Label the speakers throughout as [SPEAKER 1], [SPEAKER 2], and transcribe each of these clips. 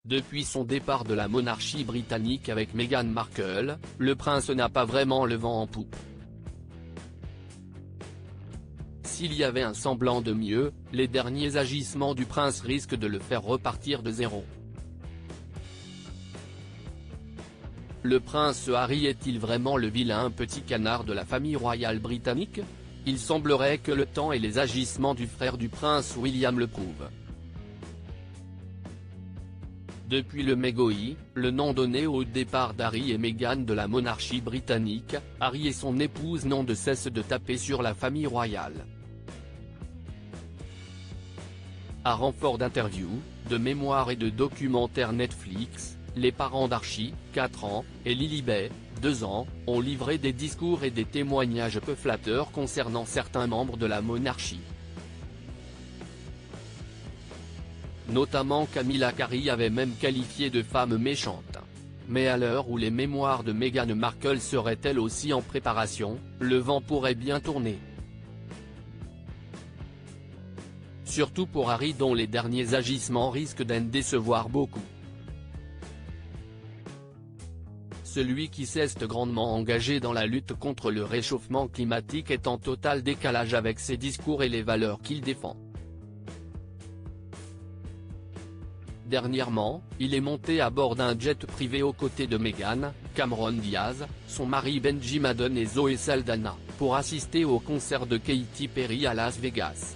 [SPEAKER 1] Depuis son départ de la monarchie britannique avec Meghan Markle, le prince n'a pas vraiment le vent en poupe. S'il y avait un semblant de mieux, les derniers agissements du prince risquent de le faire repartir de zéro. Le prince Harry est-il vraiment le vilain petit canard de la famille royale britannique? Il semblerait que le temps et les agissements du frère du prince William le prouvent. Depuis le Megoi, le nom donné au départ d'Harry et Meghan de la monarchie britannique, Harry et son épouse n'ont de cesse de taper sur la famille royale. À renfort d'interviews, de mémoires et de documentaires Netflix, les parents d'Archie, 4 ans, et Lilibet, 2 ans, ont livré des discours et des témoignages peu flatteurs concernant certains membres de la monarchie. Notamment Camilla Carey avait même qualifié de femme méchante. Mais à l'heure où les mémoires de Meghan Markle seraient elles aussi en préparation, le vent pourrait bien tourner. Surtout pour Harry dont les derniers agissements risquent d'en décevoir beaucoup. Celui qui s'est grandement engagé dans la lutte contre le réchauffement climatique est en total décalage avec ses discours et les valeurs qu'il défend. Dernièrement, il est monté à bord d'un jet privé aux côtés de Meghan, Cameron Diaz, son mari Benji Madden et Zoe Saldana, pour assister au concert de Katy Perry à Las Vegas.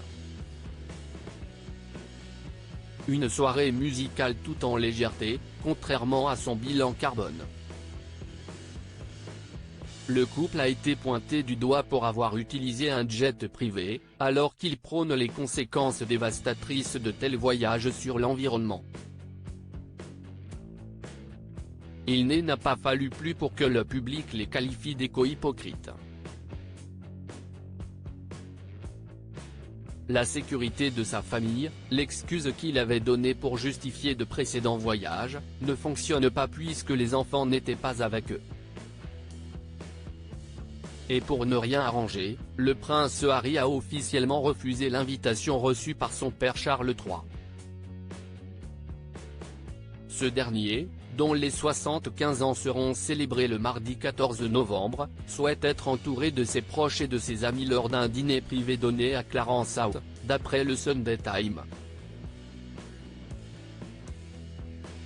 [SPEAKER 1] Une soirée musicale tout en légèreté, contrairement à son bilan carbone. Le couple a été pointé du doigt pour avoir utilisé un jet privé, alors qu'il prône les conséquences dévastatrices de tels voyages sur l'environnement. Il n'a pas fallu plus pour que le public les qualifie d'éco-hypocrites. La sécurité de sa famille, l'excuse qu'il avait donnée pour justifier de précédents voyages, ne fonctionne pas puisque les enfants n'étaient pas avec eux. Et pour ne rien arranger, le prince Harry a officiellement refusé l'invitation reçue par son père Charles III. Ce dernier, dont les 75 ans seront célébrés le mardi 14 novembre, souhaite être entouré de ses proches et de ses amis lors d'un dîner privé donné à Clarence House, d'après le Sunday Times.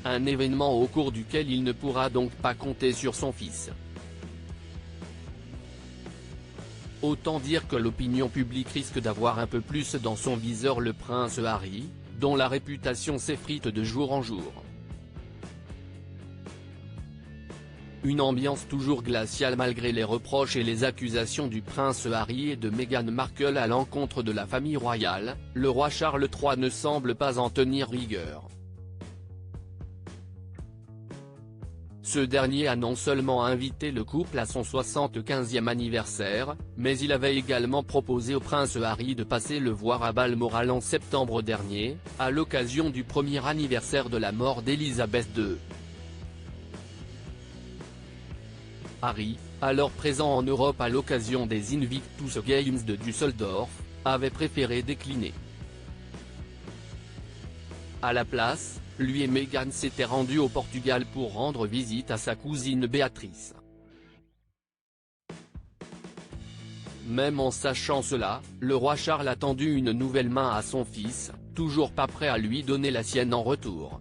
[SPEAKER 1] Un événement au cours duquel il ne pourra donc pas compter sur son fils. Autant dire que l'opinion publique risque d'avoir un peu plus dans son viseur le prince Harry, dont la réputation s'effrite de jour en jour. Une ambiance toujours glaciale malgré les reproches et les accusations du prince Harry et de Meghan Markle à l'encontre de la famille royale, le roi Charles III ne semble pas en tenir rigueur. Ce dernier a non seulement invité le couple à son 75e anniversaire, mais il avait également proposé au prince Harry de passer le voir à Balmoral en septembre dernier, à l'occasion du premier anniversaire de la mort d'Élisabeth II. Harry, alors présent en Europe à l'occasion des Invictus Games de Düsseldorf, avait préféré décliner. À la place, lui et Meghan s'étaient rendus au Portugal pour rendre visite à sa cousine Béatrice. Même en sachant cela, le roi Charles a tendu une nouvelle main à son fils, toujours pas prêt à lui donner la sienne en retour.